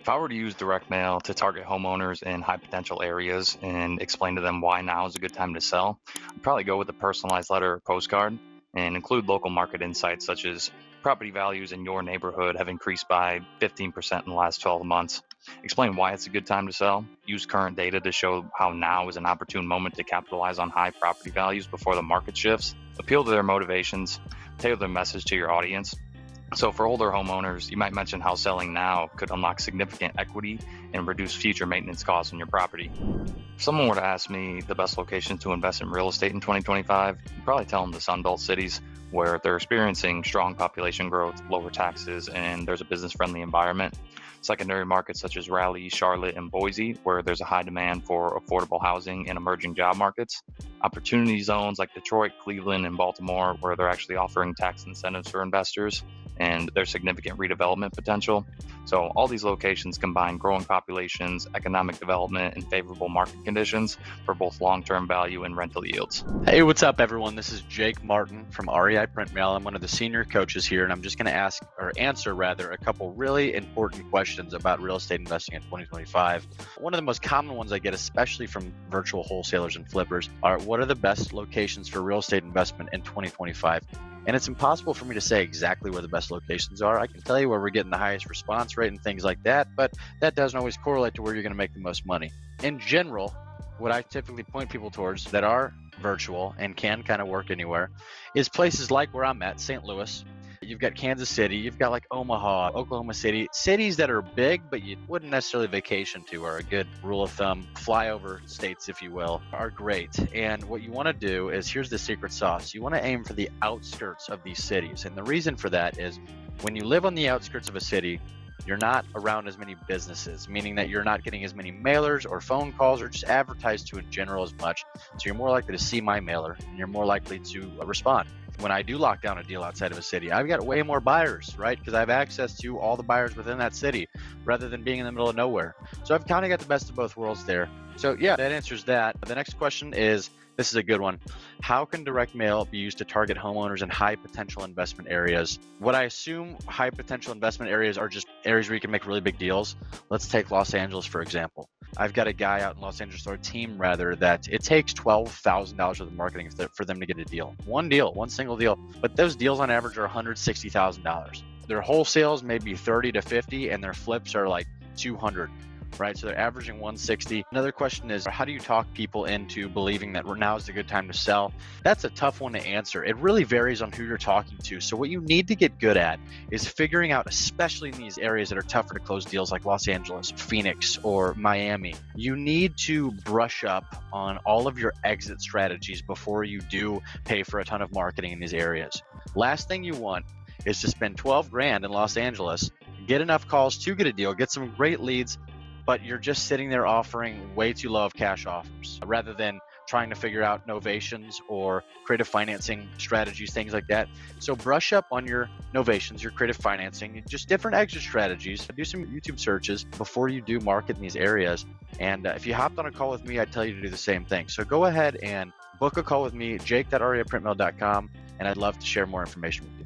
If I were to use direct mail to target homeowners in high potential areas and explain to them why now is a good time to sell, I'd probably go with a personalized letter or postcard and include local market insights such as property values in your neighborhood have increased by 15% in the last 12 months. Explain why it's a good time to sell. Use current data to show how now is an opportune moment to capitalize on high property values before the market shifts. Appeal to their motivations, tailor their message to your audience. So for older homeowners, you might mention how selling now could unlock significant equity and reduce future maintenance costs on your property. If someone were to ask me the best location to invest in real estate in 2025, I'd probably tell them the Sunbelt cities where they're experiencing strong population growth, lower taxes, and there's a business-friendly environment. Secondary markets such as Raleigh, Charlotte, and Boise, where there's a high demand for affordable housing and emerging job markets. Opportunity zones like Detroit, Cleveland, and Baltimore, where they're actually offering tax incentives for investors and there's significant redevelopment potential. So all these locations combine growing populations, economic development, and favorable market conditions for both long-term value and rental yields. Hey, what's up, everyone? This is Jake Martin from REIPrintMail. I'm one of the senior coaches here, and I'm just going to answer a couple really important questions about real estate investing in 2025. One of the most common ones I get, especially from virtual wholesalers and flippers, are what are the best locations for real estate investment in 2025? And it's impossible for me to say exactly where the best locations are. I can tell you where we're getting the highest response rate and things like that, but that doesn't always correlate to where you're going to make the most money. In general, what I typically point people towards that are virtual and can kind of work anywhere is places like where I'm at, St. Louis. You've got Kansas City, you've got like Omaha, Oklahoma City, cities that are big, but you wouldn't necessarily vacation to, are a good rule of thumb. Flyover states, if you will, are great. And what you want to do is, here's the secret sauce. You want to aim for the outskirts of these cities. And the reason for that is when you live on the outskirts of a city, you're not around as many businesses, meaning that you're not getting as many mailers or phone calls or just advertised to in general as much. So you're more likely to see my mailer and you're more likely to respond. When I do lock down a deal outside of a city, I've got way more buyers, right? Because I have access to all the buyers within that city rather than being in the middle of nowhere. So I've kind of got the best of both worlds there. So yeah, that answers that. The next question is, this is a good one. How can direct mail be used to target homeowners in high potential investment areas? What I assume high potential investment areas are just areas where you can make really big deals. Let's take Los Angeles, for example. I've got a guy out in Los Angeles, or a team rather, that it takes $12,000 worth of marketing for them to get a deal. One single deal. But those deals on average are $160,000. Their wholesales may be 30 to 50 and their flips are like 200. Right? So they're averaging 160. Another question is, how do you talk people into believing that now is a good time to sell? That's a tough one to answer. It really varies on who you're talking to. So what you need to get good at is figuring out, especially in these areas that are tougher to close deals like Los Angeles, Phoenix, or Miami, you need to brush up on all of your exit strategies before you do pay for a ton of marketing in these areas. Last thing you want is to spend 12 grand in Los Angeles, get enough calls to get a deal, get some great leads, but you're just sitting there offering way too low of cash offers rather than trying to figure out novations or creative financing strategies, things like that. So brush up on your novations, your creative financing, just different exit strategies. Do some YouTube searches before you do market in these areas. And if you hopped on a call with me, I'd tell you to do the same thing. So go ahead and book a call with me, jake.reprintmail.com, and I'd love to share more information with you.